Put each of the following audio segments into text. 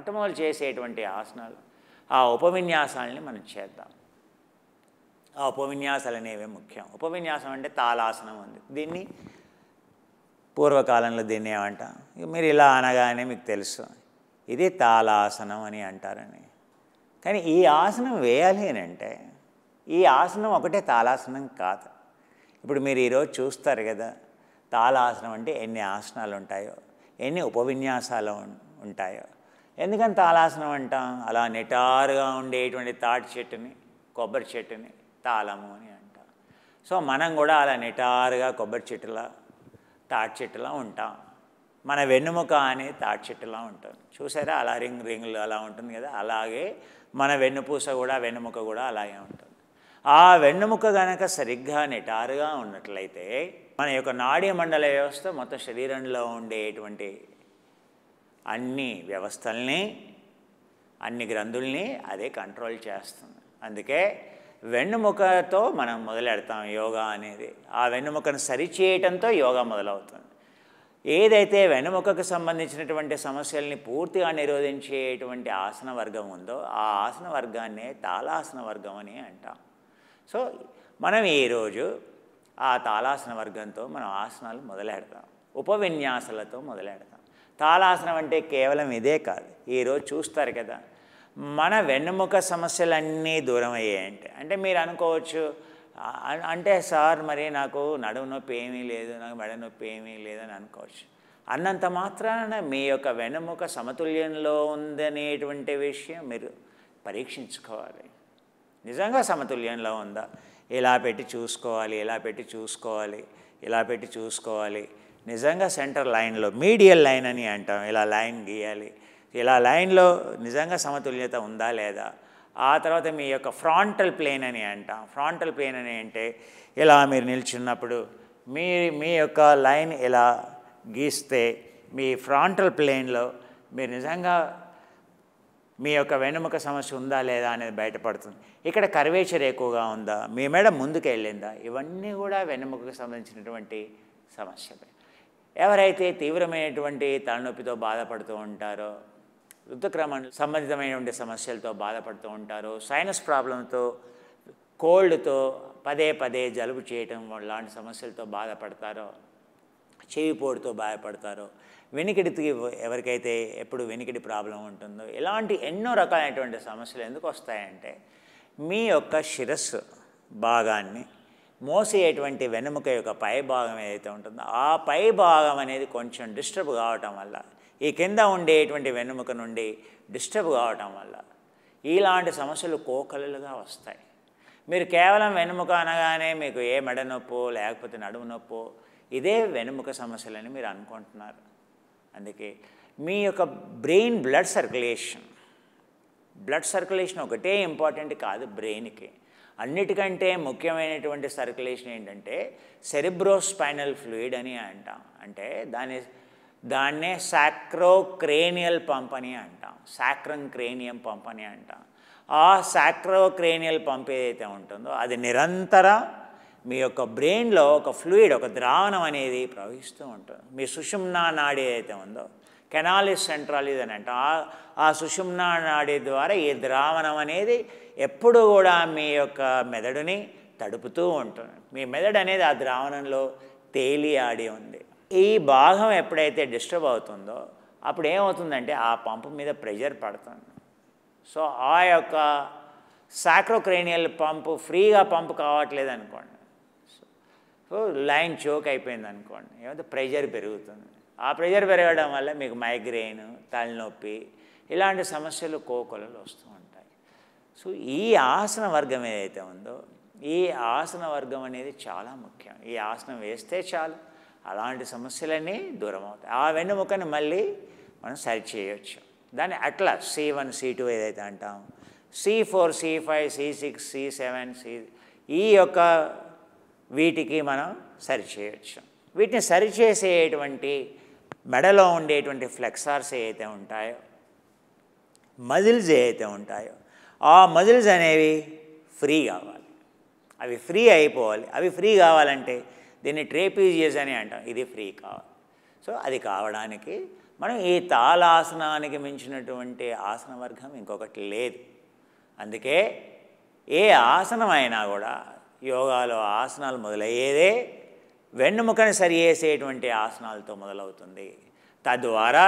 మొట్టమొదటి చేసేటువంటి ఆసనాలు ఆ ఉపవిన్యాసాలని మనం చేద్దాం. ఆ ఉపవిన్యాసాలు అనేవి ముఖ్యం. ఉపవిన్యాసం అంటే తాళాసనం ఉంది. దీన్ని పూర్వకాలంలో దీన్ని ఏమంటాం, మీరు ఇలా అనగానే మీకు తెలుసు ఇది తాళాసనం అని అంటారని. కానీ ఈ ఆసనం వేయాలి అని అంటే ఈ ఆసనం ఒకటే తాళాసనం కాదు. ఇప్పుడు మీరు ఈరోజు చూస్తారు కదా, తాళాసనం అంటే ఎన్ని ఆసనాలు ఉంటాయో, ఎన్ని ఉపవిన్యాసాలు ఉంటాయో. ఎందుకని తాళాసనం అంటాం? అలా నిటారుగా ఉండేటువంటి తాటి చెట్టుని, కొబ్బరి చెట్టుని తాళము అని అంటాం. సో మనం కూడా అలా నిటారుగా కొబ్బరి చెట్టులా, తాటి చెట్టులా ఉంటాం. మన వెన్నుముక అనే తాటి చెట్టులా ఉంటుంది. చూసారా, అలా రింగులు అలా ఉంటుంది కదా, అలాగే మన వెన్నుపూస కూడా, వెన్నుముక కూడా అలాగే ఉంటుంది. ఆ వెన్నుముక కనుక సరిగ్గా నిటారుగా ఉన్నట్లయితే మన యొక్క నాడీ మండల వ్యవస్థ మొత్తం శరీరంలో ఉండేటువంటి అన్ని వ్యవస్థల్ని, అన్ని గ్రంథుల్ని అదే కంట్రోల్ చేస్తుంది. అందుకే వెన్నుముకతో మనం మొదలెడతాం యోగా అనేది. ఆ వెన్నుముకను సరిచేయటంతో యోగా మొదలవుతుంది. ఏదైతే వెన్నుముకకు సంబంధించినటువంటి సమస్యల్ని పూర్తిగా నిరోధించేటువంటి ఆసన వర్గం ఉందో ఆ ఆసన వర్గాన్నే తాళాసన వర్గం అని అంటాం. సో మనం ఈరోజు ఆ తాళాసన వర్గంతో మనం ఆసనాలు మొదలెడతాం, ఉపవిన్యాసాలతో మొదలెడతాం. తాళాసనం అంటే కేవలం ఇదే కాదు. ఈరోజు చూస్తారు కదా, మన వెన్నుముక సమస్యలన్నీ దూరం అయ్యాయంటే, అంటే మీరు అనుకోవచ్చు, అంటే సార్ మరి నాకు నడుము నొప్పి ఏమీ లేదు, నాకు మెడ నొప్పి ఏమీ లేదని అనుకోవచ్చు. అన్నంత మాత్రాన మీ యొక్క వెన్నుముక సమతుల్యంలో ఉందనేటువంటి విషయం మీరు పరీక్షించుకోవాలి. నిజంగా సమతుల్యంలో ఉందా? ఇలా పెట్టి చూసుకోవాలి, ఇలా పెట్టి చూసుకోవాలి, ఇలా పెట్టి చూసుకోవాలి. నిజంగా సెంటర్ లైన్లో, మీడియల్ లైన్ అని అంటాం, ఇలా లైన్ గీయాలి. ఇలా లైన్లో నిజంగా సమతుల్యత ఉందా లేదా? ఆ తర్వాత మీ యొక్క ఫ్రాంటల్ ప్లేన్ అని అంటాం. ఫ్రాంటల్ ప్లేన్ అని అంటే ఇలా మీరు నిల్చున్నప్పుడు మీ యొక్క లైన్ ఇలా గీస్తే మీ ఫ్రాంటల్ ప్లేన్లో మీరు నిజంగా మీ యొక్క వెన్నుముక సమస్య ఉందా లేదా అనేది బయటపడుతుంది. ఇక్కడ కర్వేచర్ ఎక్కువగా ఉందా, మీ మెడ ముందుకు వెళ్ళిందా, ఇవన్నీ కూడా వెన్నుముకకు సంబంధించినటువంటి సమస్యలే. ఎవరైతే తీవ్రమైనటువంటి తలనొప్పితో బాధపడుతూ ఉంటారో, ఋతుక్రమం సంబంధితమైనటువంటి సమస్యలతో బాధపడుతూ ఉంటారో, సైనస్ ప్రాబ్లంతో, కోల్డ్తో పదే పదే జలుబు చేయటం లాంటి సమస్యలతో బాధపడతారో, చెవిపోటుతో బాధపడతారో, వెనికిడికి ఎవరికైతే ఎప్పుడు వెనికిడి ప్రాబ్లం ఉంటుందో, ఇలాంటి ఎన్నో రకాలైనటువంటి సమస్యలు ఎందుకు వస్తాయంటే మీ యొక్క శిరస్సు భాగాన్ని మోసేటువంటి వెన్నెముక యొక్క పై భాగం ఏదైతే ఉంటుందో ఆ పై భాగం అనేది కొంచెం డిస్టర్బ్ కావటం వల్ల, ఈ కింద ఉండేటువంటి వెన్నెముక నుండి డిస్టర్బ్ కావటం వల్ల ఇలాంటి సమస్యలు కోకలుగా వస్తాయి. మీరు కేవలం వెన్నెముక అనగానే మీకు ఏ మెడ నొప్పో లేకపోతే నడుము నొప్పో, ఇదే వెన్నెముక సమస్యలని మీరు అనుకుంటున్నారు. అందుకే మీ యొక్క బ్రెయిన్ బ్లడ్ సర్క్యులేషన్ ఒకటే ఇంపార్టెంట్ కాదు బ్రెయిన్కి. అన్నిటికంటే ముఖ్యమైనటువంటి సర్క్యులేషన్ ఏంటంటే సెరిబ్రోస్పైనల్ ఫ్లూయిడ్ అని అంటాం. అంటే దాన్నే సాక్రోక్రేనియల్ పంప్ అని అంటాం, సాక్రమ్ క్రేనియం పంప్ అని అంటాం. ఆ సాక్రోక్రేనియల్ పంప్ ఏదైతే ఉంటుందో అది నిరంతరం మీ యొక్క బ్రెయిన్లో ఒక ఫ్లూయిడ్, ఒక ద్రావణం అనేది ప్రవహిస్తూ ఉంటుంది. మీ సుషుమ్నా నాడి ఏదైతే ఉందో కెనాలిస్ సెంట్రాలిస్ అని అంటాం. ఆ సుషుమ్నా నాడి ద్వారా ఈ ద్రావణం అనేది ఎప్పుడు కూడా మీ యొక్క మెదడుని తడుపుతూ ఉంటుంది. మీ మెదడు అనేది ఆ ద్రావణంలో తేలి ఆడి ఉంది. ఈ భాగం ఎప్పుడైతే డిస్టర్బ్ అవుతుందో అప్పుడు ఏమవుతుందంటే ఆ పంపు మీద ప్రెషర్ పడుతుంది. సో ఆ యొక్క సాక్రోక్రేనియల్ పంపు ఫ్రీగా పంపు కావట్లేదు అనుకోండి, సో లైన్ చోక్ అయిపోయింది అనుకోండి, ఏమైతే ప్రెషర్ పెరుగుతుంది. ఆ ప్రెషర్ పెరగడం వల్ల మీకు మైగ్రెయిన్, తలనొప్పి ఇలాంటి సమస్యలు కోకొలలు వస్తూ ఉంటాయి. సో ఈ ఆసన వర్గం ఏదైతే ఉందో ఈ ఆసన వర్గం అనేది చాలా ముఖ్యం. ఈ ఆసనం వేస్తే చాలు అలాంటి సమస్యలన్నీ దూరం అవుతాయి. ఆ వెన్నుముకని మళ్ళీ మనం సరి చేయొచ్చు. దాన్ని అట్లా C1 C2 ఏదైతే అంటాం, C4 C5 C6 C7 ఈ యొక్క వీటికి మనం సరిచేయచ్చు. వీటిని సరిచేసేటువంటి మెడలో ఉండేటువంటి ఫ్లెక్సార్స్ ఏవైతే ఉంటాయో, మజిల్స్ ఏవైతే ఉంటాయో ఆ మజిల్స్ అనేవి ఫ్రీ కావాలి, అవి ఫ్రీ అయిపోవాలి. అవి ఫ్రీ కావాలంటే దీన్ని ట్రేపీజియస్ అని అంటాం, ఇది ఫ్రీ కావాలి. సో అది కావడానికి మనం ఈ తాళాసనానికి మించినటువంటి ఆసన వర్గం ఇంకొకటి లేదు. అందుకే ఏ ఆసనం అయినా కూడా యోగాలో ఆసనాలు మొదలయ్యేదే వెన్నుముకని సరి చేసేటువంటి ఆసనాలతో మొదలవుతుంది. తద్వారా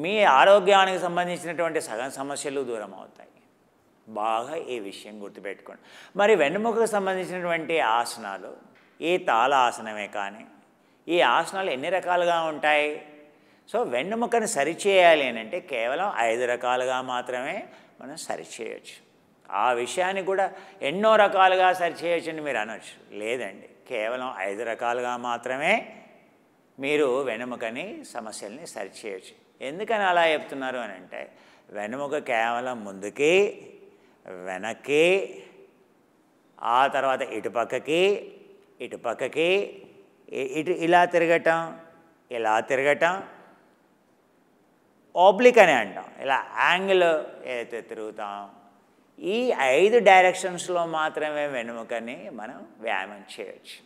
మీ ఆరోగ్యానికి సంబంధించినటువంటి సగం సమస్యలు దూరం అవుతాయి. బాగా ఈ విషయం గుర్తుపెట్టుకోండి. మరి వెన్నుముకకు సంబంధించినటువంటి ఆసనాలు ఈ తాళాసనమే కానీ ఈ ఆసనాలు ఎన్ని రకాలుగా ఉంటాయి? సో వెన్నుముకని సరిచేయాలి అని అంటే కేవలం 5 రకాలుగా మాత్రమే మనం సరిచేయచ్చు. ఆ విషయాన్ని కూడా ఎన్నో రకాలుగా సరిచేయచ్చు అని మీరు అనొచ్చు. లేదండి, కేవలం 5 రకాలుగా మాత్రమే మీరు వెన్నుముకని సమస్యల్ని సరిచేయచ్చు. ఎందుకని అలా చెప్తున్నారు అని అంటే వెన్నుముక కేవలం ముందుకి, వెనక్కి, ఆ తర్వాత ఇటుపక్కకి, ఇలా తిరగటం, ఇలా తిరగటం, ఆబ్లిక్ అని అంటాం, ఇలా యాంగిల్ ఏదైతే తిరుగుతాం, ఈ 5 డైరెక్షన్స్లో మాత్రమే వెన్నుముకని మనం వ్యాయామం చేయవచ్చు.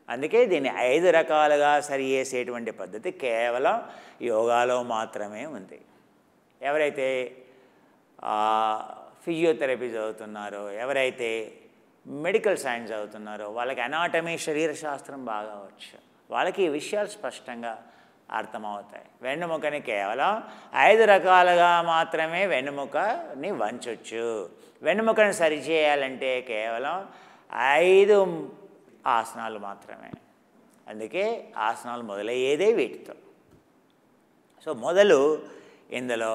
అందుకే దీన్ని 5 రకాలుగా సరి చేసేటువంటి పద్ధతి కేవలం యోగాలో మాత్రమే ఉంది. ఎవరైతే ఫిజియోథెరపీ చదువుతున్నారో, ఎవరైతే మెడికల్ సైన్స్ చదువుతున్నారో వాళ్ళకి అనాటమీ, శరీర శాస్త్రం బాగా వచ్చు, వాళ్ళకి ఈ విషయాలు స్పష్టంగా అర్థమవుతాయి. వెన్నుముకని కేవలం 5 రకాలుగా మాత్రమే వెన్నుముకని వంచొచ్చు. వెన్నుముకని సరిచేయాలంటే కేవలం 5 ఆసనాలు మాత్రమే. అందుకే ఆసనాలు మొదలయ్యేదే వీటితో. సో మొదలు ఇందులో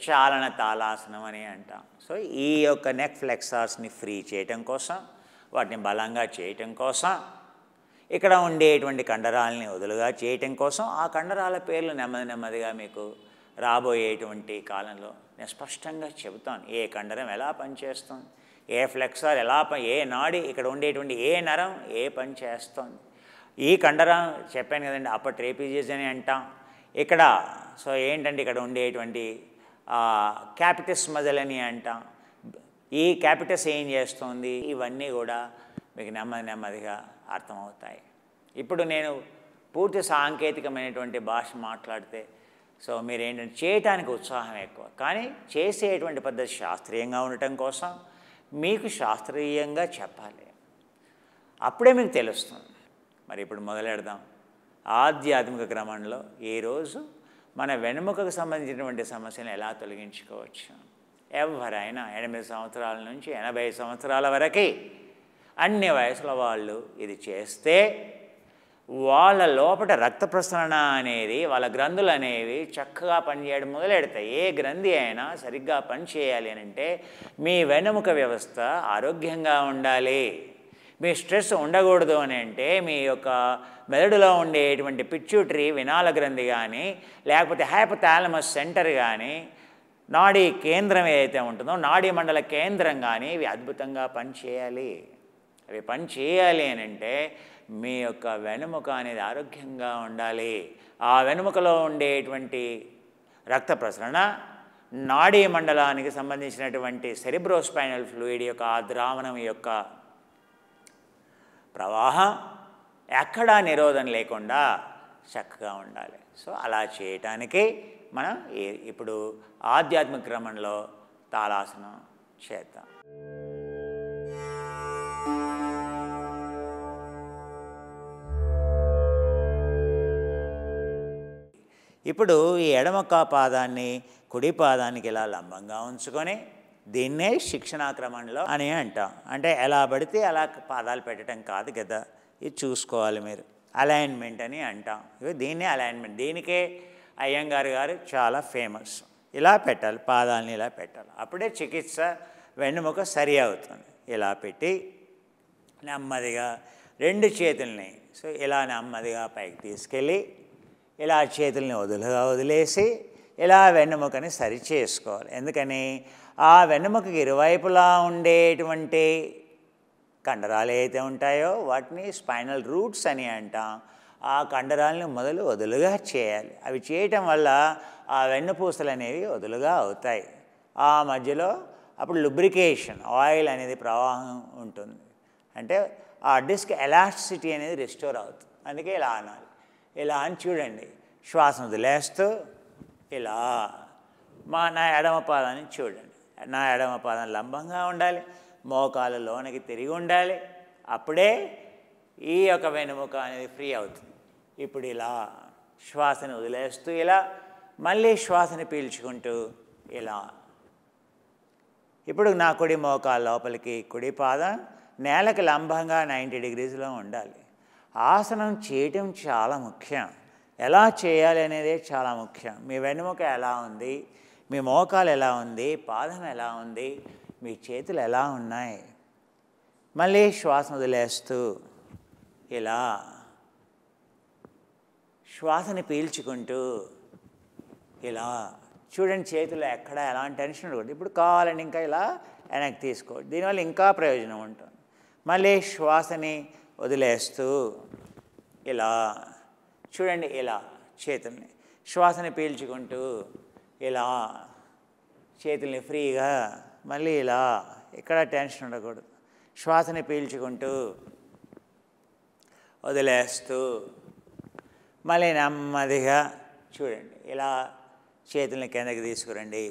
చాలన తాళాసనం అని అంటాం. సో ఈ యొక్క నెక్ ఫ్లెక్సార్స్ని ఫ్రీ చేయటం కోసం, వాటిని బలంగా చేయటం కోసం, ఇక్కడ ఉండేటువంటి కండరాలని వదులుగా చేయటం కోసం, ఆ కండరాల పేర్లు నెమ్మదిగా మీకు రాబోయేటువంటి కాలంలో నేను స్పష్టంగా చెబుతాను. ఏ కండరం ఎలా పనిచేస్తుంది, ఏ ఫ్లెక్సార్ ఎలా ఏ నాడి, ఇక్కడ ఉండేటువంటి ఏ నరం ఏ పని చేస్తుంది. ఈ కండరం చెప్పాను కదండి, అప్పర్ ట్రేపిజియస్ అని అంటాం. ఇక్కడ సో ఏంటంటే ఇక్కడ ఉండేటువంటి క్యాపిటస్ మజిల్ అని అంటాం. ఈ క్యాపిటస్ ఏం చేస్తుంది, ఇవన్నీ కూడా మీకు నెమ్మదిగా అర్థమవుతాయి. ఇప్పుడు నేను పూర్తి సాంకేతికమైనటువంటి భాష మాట్లాడితే సో మీరు ఏంటంటే చేయటానికి ఉత్సాహం ఎక్కువ, కానీ చేసేటువంటి పద్ధతి శాస్త్రీయంగా ఉండటం కోసం మీకు శాస్త్రీయంగా చెప్పాలి, అప్పుడే మీకు తెలుస్తుంది. మరి ఇప్పుడు మొదలెడదాం. ఆధ్యాత్మిక క్రమంలో ఈరోజు మన వెన్నుముకకు సంబంధించినటువంటి సమస్యలను ఎలా తొలగించుకోవచ్చు. ఎవరైనా 8 సంవత్సరాల నుంచి 80 సంవత్సరాల వరకు అన్ని వయసుల వాళ్ళు ఇది చేస్తే వాళ్ళ లోపల రక్త ప్రసరణ అనేది, వాళ్ళ గ్రంథులు అనేవి చక్కగా పనిచేయడం మొదలెడతాయి. ఏ గ్రంథి అయినా సరిగ్గా పనిచేయాలి అని అంటే మీ వెన్నుముక వ్యవస్థ ఆరోగ్యంగా ఉండాలి. మీ స్ట్రెస్ ఉండకూడదు అని అంటే మీ యొక్క మెదడులో ఉండేటువంటి పిట్యూటరీ వినాల గ్రంథి కానీ, లేకపోతే హైపోథాలమస్ సెంటర్ కానీ, నాడీ కేంద్రం ఏదైతే ఉంటుందో నాడీ మండల కేంద్రం కానీ ఇవి అద్భుతంగా పనిచేయాలి. అవి పనిచేయాలి అని అంటే మీ యొక్క వెన్నుముక అనేది ఆరోగ్యంగా ఉండాలి. ఆ వెన్నుముకలో ఉండేటువంటి రక్త ప్రసరణ, నాడీ మండలానికి సంబంధించినటువంటి సెరిబ్రోస్పైనల్ ఫ్లూయిడ్ యొక్క ఆ ద్రావణం యొక్క ప్రవాహం ఎక్కడా నిరోధం లేకుండా చక్కగా ఉండాలి. సో అలా చేయటానికి మనం ఇప్పుడు ఆధ్యాత్మిక క్రమంలో తాళాసనం చేద్దాం. ఇప్పుడు ఈ ఎడమ పాదాన్ని కుడి పాదానికి ఇలా లంబంగా ఉంచుకొని దీన్నే శిక్షణా క్రమంలో అని అంటాం. అంటే ఎలా పడితే అలా పాదాలు పెట్టడం కాదు కదా, ఇది చూసుకోవాలి మీరు. అలైన్మెంట్ అని అంటాం. దీన్నే అలైన్మెంట్. దీనికే అయ్యంగారు గారు చాలా ఫేమస్. ఇలా పెట్టాలి, పాదాలని ఇలా పెట్టాలి, అప్పుడే చికిత్స వెన్నుముక సరి అవుతుంది. ఇలా పెట్టి నెమ్మదిగా 2 చేతుల్ని సో ఇలా నెమ్మదిగా పైకి తీసుకెళ్ళి ఇలా చేతుల్ని వదిలేసి ఇలా వెన్నుముకని సరి చేసుకోవాలి. ఎందుకని ఆ వెన్నుముకకి ఇరువైపులా ఉండేటువంటి కండరాలు ఏవైతే ఉంటాయో వాటిని స్పైనల్ రూట్స్ అని అంటాం. ఆ కండరాలను వదులుగా చేయాలి. అవి చేయటం వల్ల ఆ వెన్నుపూసలు అనేవి వదులుగా అవుతాయి. ఆ మధ్యలో అప్పుడు లుబ్రికేషన్, ఆయిల్ అనేది ప్రవాహం ఉంటుంది. అంటే ఆ డిస్క్ ఎలాస్టిసిటీ అనేది రిస్టోర్ అవుతుంది. అందుకే ఇలా అనాలి. ఇలా అని చూడండి, శ్వాసను వదిలేస్తూ ఇలా నా ఎడమ పాదాన్ని చూడండి. నా ఎడమ పాదం లంబంగా ఉండాలి, మోకాలు లోనికి తిరిగి ఉండాలి. అప్పుడే ఈ యొక్క వెనుముక అనేది ఫ్రీ అవుతుంది. ఇప్పుడు ఇలా శ్వాసను వదిలేస్తూ ఇలా, మళ్ళీ శ్వాసని పీల్చుకుంటూ ఇలా. ఇప్పుడు నా కుడి మోకాలు లోపలికి, కుడి పాదం నేలకు లంబంగా 90 డిగ్రీస్లో ఉండాలి. ఆసనం చేయటం చాలా ముఖ్యం. ఎలా చేయాలి అనేది చాలా ముఖ్యం. మీ వెన్నుముక ఎలా ఉంది, మీ మోకాలు ఎలా ఉంది, పాదం ఎలా ఉంది, మీ చేతులు ఎలా ఉన్నాయి. మళ్ళీ శ్వాసను వదిలేస్తూ ఇలా శ్వాసని పీల్చుకుంటూ ఇలా చూడండి. చేతులు ఎక్కడ ఎలాంటి టెన్షన్ ఉండకూడదు. ఇప్పుడు కావాలని ఇంకా ఇలా వెనక్కి తీసుకోండి. దీనివల్ల ఇంకా ప్రయోజనం ఉంటుంది. మళ్ళీ శ్వాసని వదిలేస్తూ ఇలా చూడండి. ఇలా చేతుల్ని శ్వాసని పీల్చుకుంటూ ఇలా చేతుల్ని ఫ్రీగా, మళ్ళీ ఇలా ఇక్కడ టెన్షన్ ఉండకూడదు. శ్వాసని పీల్చుకుంటూ వదిలేస్తూ మళ్ళీ నెమ్మదిగా చూడండి. ఇలా చేతుల్ని కిందకి తీసుకురండి.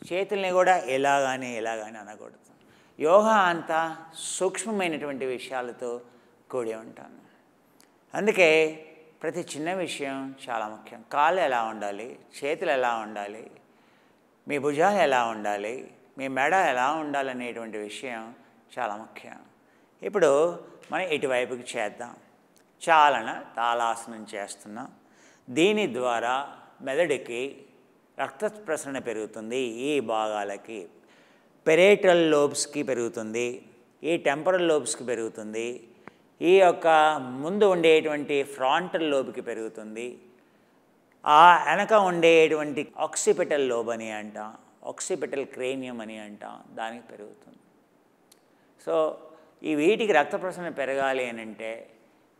చేతుల్ని కూడా ఇలా కానీ అనకూడదు. యోగా అంతా సూక్ష్మమైనటువంటి విషయాలతో కూడి ఉంటాను. అందుకే ప్రతి చిన్న విషయం చాలా ముఖ్యం. కాళ్ళు ఎలా ఉండాలి, చేతులు ఎలా ఉండాలి, మీ భుజాలు ఎలా ఉండాలి, మీ మెడ ఎలా ఉండాలనేటువంటి విషయం చాలా ముఖ్యం. ఇప్పుడు మనం ఇటువైపుకి చేద్దాం. చాలన తాళాసనం చేస్తున్నాం. దీని ద్వారా మెదడుకి రక్త ప్రసరణ పెరుగుతుంది. ఈ భాగాలకి పెరేటల్ లోబ్స్కి పెరుగుతుంది, ఈ టెంపరల్ లోబ్స్కి పెరుగుతుంది, ఈ యొక్క ముందు ఉండేటువంటి ఫ్రాంటల్ లోబ్కి పెరుగుతుంది, ఆ వెనక ఉండేటువంటి ఆక్సిపిటల్ లోబ్ అని అంటాం, ఆక్సిపిటల్ క్రేనియం అని అంటాం, దానికి పెరుగుతుంది. సో ఈ వీటికి రక్త ప్రసరణ పెరగాలి అని అంటే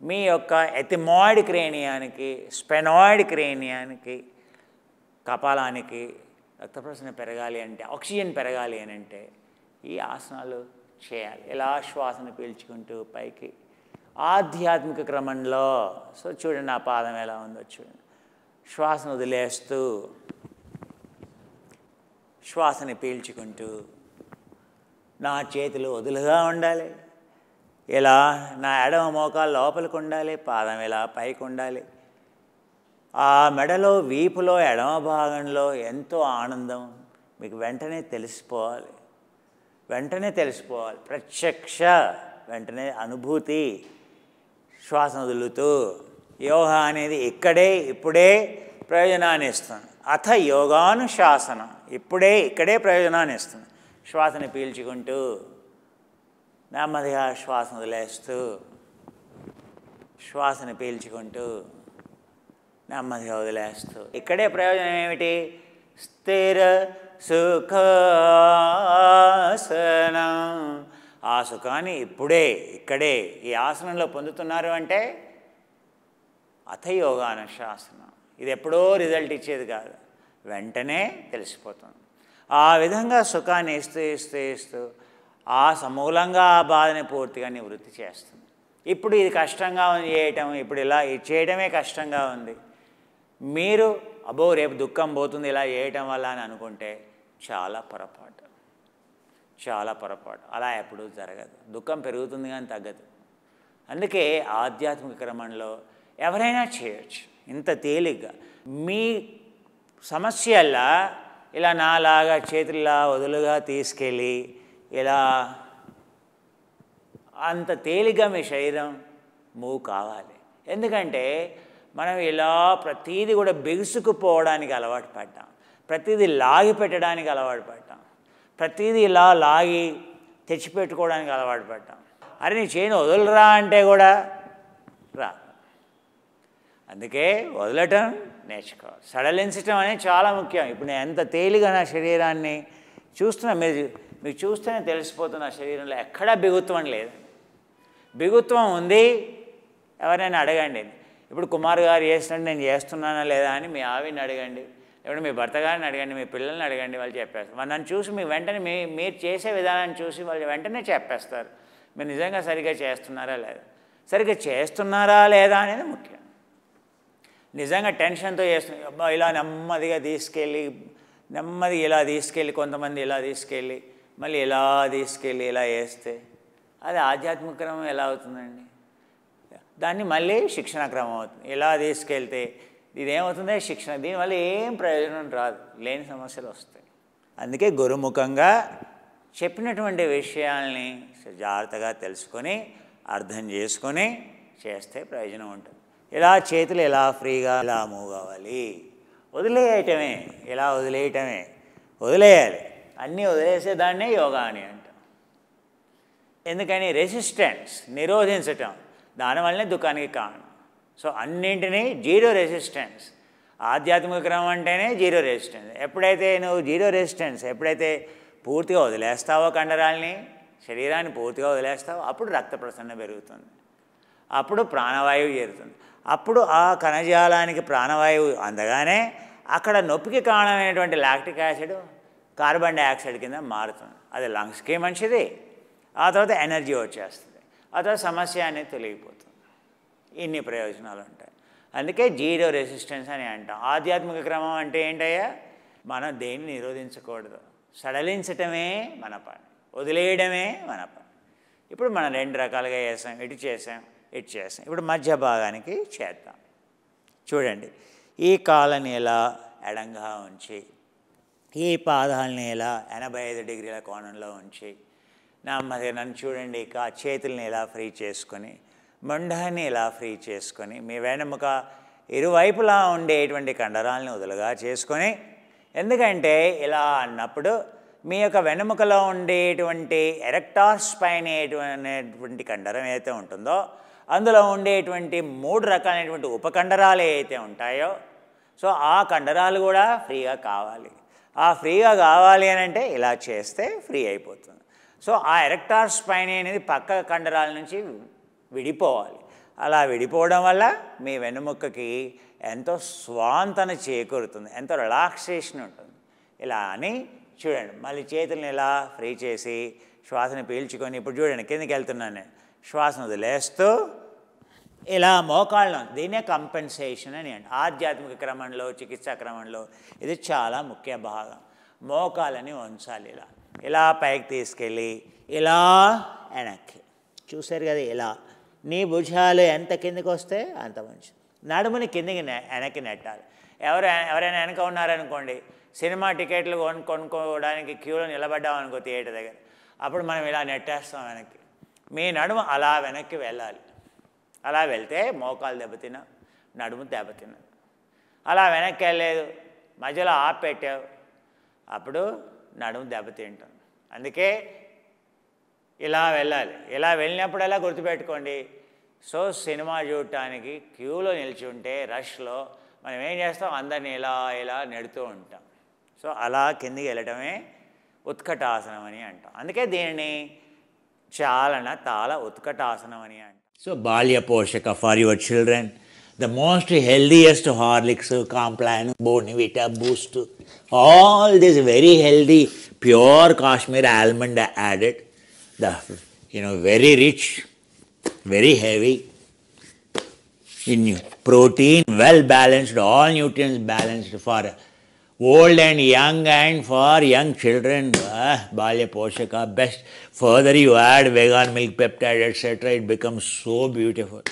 మీ యొక్క ఎథిమాయిడ్ క్రేనియానికి, స్పెనాయిడ్ క్రేనియానికి, కపాలానికి రక్త ప్రసరణ పెరగాలి అంటే, ఆక్సిజన్ పెరగాలి అని అంటే ఈ ఆసనాలు చేయాలి. ఇలా శ్వాసను పీల్చుకుంటూ పైకి ఆధ్యాత్మిక క్రమంలో. సో చూడండి నా పాదం ఎలా ఉందో చూడండి. శ్వాసను వదిలేస్తూ శ్వాసని పీల్చుకుంటూ నా చేతులు వదులుగా ఉండాలి. ఇలా నా ఎడమ మోకాలు లోపలికి ఉండాలి, పాదం ఇలా పైకి ఉండాలి. ఆ మెడలో, వీపులో, ఎడమ భాగంలో ఎంతో ఆనందం మీకు వెంటనే తెలిసిపోవాలి. ప్రత్యక్ష వెంటనే అనుభూతి. శ్వాసను వదులుతూ యోగా అనేది ఇప్పుడే ప్రయోజనాన్ని ఇస్తుంది. అథ యోగానుశాసనం, ఇక్కడే ప్రయోజనాన్ని ఇస్తుంది. శ్వాసని పీల్చుకుంటూ నెమ్మదిగా శ్వాసను వదిలేస్తూ, శ్వాసని పీల్చుకుంటూ నెమ్మదిగా వదిలేస్తూ. ఇక్కడే ప్రయోజనం ఏమిటి? స్థిర సుఖాసనం. ఆ సుఖాన్ని ఇక్కడే ఈ ఆసనంలో పొందుతున్నారు అంటే అథ యోగానుశాసనం. ఇది ఎప్పుడో రిజల్ట్ ఇచ్చేది కాదు, వెంటనే తెలిసిపోతుంది. ఆ విధంగా సుఖాన్ని ఇస్తూ ఆ సమూలంగా ఆ బాధని పూర్తిగా నివృత్తి చేస్తుంది. ఇప్పుడు ఇది కష్టంగా ఉంది చేయటం, ఇప్పుడు ఇలా చేయడమే కష్టంగా ఉంది. మీరు రేపు దుఃఖం పోతుంది ఇలా చేయటం వల్ల అని అనుకుంటే చాలా పొరపాటు. అలా ఎప్పుడూ జరగదు. దుఃఖం పెరుగుతుంది కానీ తగ్గదు. అందుకే ఆధ్యాత్మిక క్రమంలో ఎవరైనా చేయొచ్చు ఇంత తేలిగ్గా. మీ సమస్యల్లా ఇలా నాలాగా చేతుల్లా వదులుగా తీసుకెళ్ళి ఇలా అంత తేలిగ్గా మీ శరీరం మూవ్ కావాలి. ఎందుకంటే మనం ఇలా ప్రతీది కూడా బిగుసుకుపోవడానికి అలవాటు పడ్డాం, ప్రతీది లాగి పెట్టడానికి అలవాటు పడ్డాం, ప్రతీది ఇలా లాగి తెచ్చిపెట్టుకోవడానికి అలవాటు పడ్డాం. అరే నీ చేయను వదులురా అంటే కూడా రా. అందుకే వదలటం నేర్చుకోవాలి. సడలించటం అనేది చాలా ముఖ్యం. ఇప్పుడు నేను ఎంత తేలిగా నా శరీరాన్ని చూస్తున్నా, మీకు చూస్తేనే తెలిసిపోతున్న శరీరంలో ఎక్కడా బిగుత్వం లేదు. బిగుత్వం ఉంది ఎవరైనా అడగండి. ఇప్పుడు కుమార్ గారు చేసినట్టు నేను చేస్తున్నానా లేదా అని మీ ఆవిని అడగండి, లేకపోతే మీ భర్త గారిని అడగండి, మీ పిల్లల్ని అడగండి, వాళ్ళు చెప్పేస్తారు. నన్ను చూసి మీ వెంటనే మీరు చేసే విధానాన్ని చూసి వాళ్ళు వెంటనే చెప్పేస్తారు మీరు నిజంగా సరిగ్గా చేస్తున్నారా లేదా. సరిగ్గా చేస్తున్నారా లేదా అనేది ముఖ్యం. నిజంగా టెన్షన్తో చేస్తున్నాం, అబ్బా ఇలా నెమ్మదిగా తీసుకెళ్ళి ఇలా తీసుకెళ్ళి కొంతమంది ఇలా తీసుకెళ్ళి మళ్ళీ ఇలా తీసుకెళ్ళి ఇలా వేస్తే అది ఆధ్యాత్మిక క్రమం ఎలా అవుతుందండి? దాన్ని మళ్ళీ శిక్షణ క్రమం అవుతుంది. ఇలా తీసుకెళ్తే ఇదేమవుతుంది? శిక్షణ. దీనివల్ల ఏం ప్రయోజనం రాదు, లేని సమస్యలు వస్తాయి. అందుకే గురుముఖంగా చెప్పినటువంటి విషయాల్ని జాగ్రత్తగా తెలుసుకొని అర్థం చేసుకొని చేస్తే ప్రయోజనం ఉంటుంది. ఇలా చేతులు ఎలా ఫ్రీగా ఇలా మూవ్ కావాలి, వదిలేయటమే, ఇలా వదిలేయటమే, వదిలేయాలి. అన్నీ వదిలేసేదాన్నే యోగా అని అంటాం. ఎందుకని? రెసిస్టెన్స్, నిరోధించటం, దానివల్లనే దుఃఖానికి కారణం. సో అన్నింటినీ జీరో రెసిస్టెన్స్. ఆధ్యాత్మిక క్రమం అంటేనే జీరో రెసిస్టెన్స్. ఎప్పుడైతే నువ్వు జీరో రెసిస్టెన్స్ ఎప్పుడైతే పూర్తిగా వదిలేస్తావో, కండరాల్ని, శరీరాన్ని పూర్తిగా వదిలేస్తావో, అప్పుడు రక్త ప్రసరణ పెరుగుతుంది, అప్పుడు ప్రాణవాయువు చేరుతుంది. అప్పుడు ఆ కణజాలానికి ప్రాణవాయువు అందగానే అక్కడ నొప్పికి కారణమైనటువంటి లాక్టిక్ యాసిడ్ కార్బన్ డైఆక్సైడ్ కింద మారుతుంది. అది లంగ్స్కి మంచిది. ఆ తర్వాత ఎనర్జీ వచ్చేస్తుంది. ఆ తర్వాత సమస్య అనేది తొలగిపోతుంది. ఇన్ని ప్రయోజనాలు ఉంటాయి. అందుకే జీరో రెసిస్టెన్స్ అని అంటాం. ఆధ్యాత్మిక క్రమం అంటే ఏంటయ్యా? మనం దేన్ని నిరోధించకూడదు, సడలించటమే మన పని, వదిలేయడమే మన పని. ఇప్పుడు మనం 2 రకాలుగా చేసాం, ఇటు చేసాం, ఇటు చేసాం. ఇప్పుడు మధ్య భాగానికి చేద్దాం. చూడండి, ఈ కాళ్ళని ఎలా ఎడంగా ఉంచి, ఈ పాదాలని ఎలా 85 డిగ్రీల కోణంలో ఉంచి, నన్ను చూడండి, చేతుల్ని ఎలా ఫ్రీ చేసుకొని, మొండాన్ని ఇలా ఫ్రీ చేసుకొని, మీ వెనముక ఇరువైపులా ఉండేటువంటి కండరాలని వదులుగా చేసుకొని, ఎందుకంటే ఇలా అన్నప్పుడు మీ యొక్క వెనుముకలో ఉండేటువంటి ఎరెక్టార్ స్పైన్ అనేటువంటి కండరం ఏదైతే ఉంటుందో, అందులో ఉండేటువంటి 3 రకాలైనటువంటి ఉపకండరాలు ఏవైతే ఉంటాయో, సో ఆ కండరాలు కూడా ఫ్రీగా కావాలి. ఆ ఫ్రీగా కావాలి అని అంటే ఇలా చేస్తే ఫ్రీ అయిపోతుంది. సో ఆ ఎరెక్టార్ స్పైన్ అనేది పక్క కండరాల నుంచి విడిపోవాలి. అలా విడిపోవడం వల్ల మీ వెన్నుముక్కకి ఎంతో స్వాంతన చేకూరుతుంది, ఎంతో రిలాక్సేషన్ ఉంటుంది. ఇలా అని చూడండి. మళ్ళీ చేతులను ఇలా ఫ్రీ చేసి శ్వాసను పీల్చుకొని, ఇప్పుడు చూడండి కిందకి వెళ్తున్నాను నేను, శ్వాసను వదిలేస్తూ ఇలా మోకాళ్ళను, దీన్నే కంపెన్సేషన్ అని అండి. ఆధ్యాత్మిక క్రమంలో, చికిత్సా క్రమంలో ఇది చాలా ముఖ్య భాగం. మోకాలని ఉంచాలి, ఇలా పైకి తీసుకెళ్ళి ఇలా వెనక్కి. చూసారు కదా, ఇలా నీ భుజాలు ఎంత కిందకి వస్తే అంత మంచిది. నడుముని కిందికి వెనక్కి నెట్టాలి. ఎవరైనా వెనక ఉన్నారనుకోండి, సినిమా టికెట్లు కొనుక్కోవడానికి క్యూలో నిలబడ్డామనుకో థియేటర్ దగ్గర, అప్పుడు మనం ఇలా నెట్టేస్తాం వెనక్కి. మీ నడుము అలా వెనక్కి వెళ్ళాలి. అలా వెళ్తే మోకాలు దెబ్బతిన్నా, నడుము దెబ్బతిన్నది. అలా వెనక్కి వెళ్ళలేదు, మధ్యలో ఆప్ పెట్టావు, అప్పుడు నడుము దెబ్బతింటుంది. అందుకే ఇలా వెళ్ళాలి. ఇలా వెళ్ళినప్పుడల్లా గుర్తుపెట్టుకోండి. సో సినిమా చూడటానికి క్యూలో నిలిచి ఉంటే రష్లో మనం ఏం చేస్తాం, అందరినీ ఇలా ఇలా నెడుతూ ఉంటాం. సో అలా కిందికి వెళ్ళటమే ఉత్కటాసనం అని అంటాం. అందుకే దీనిని చాలన తాళ ఉత్కటాసనం అని అంటాం. సో బాల్య పోషక for your children, the most healthiest Horlicks, Complan, Bonvita, Boost, all this very healthy pure Kashmir almond added, the very rich, very heavy in protein, well balanced, all nutrients balanced for old and for young children. Balya Poshaka best. Further you add vegan milk, peptide, etc., it becomes so beautiful.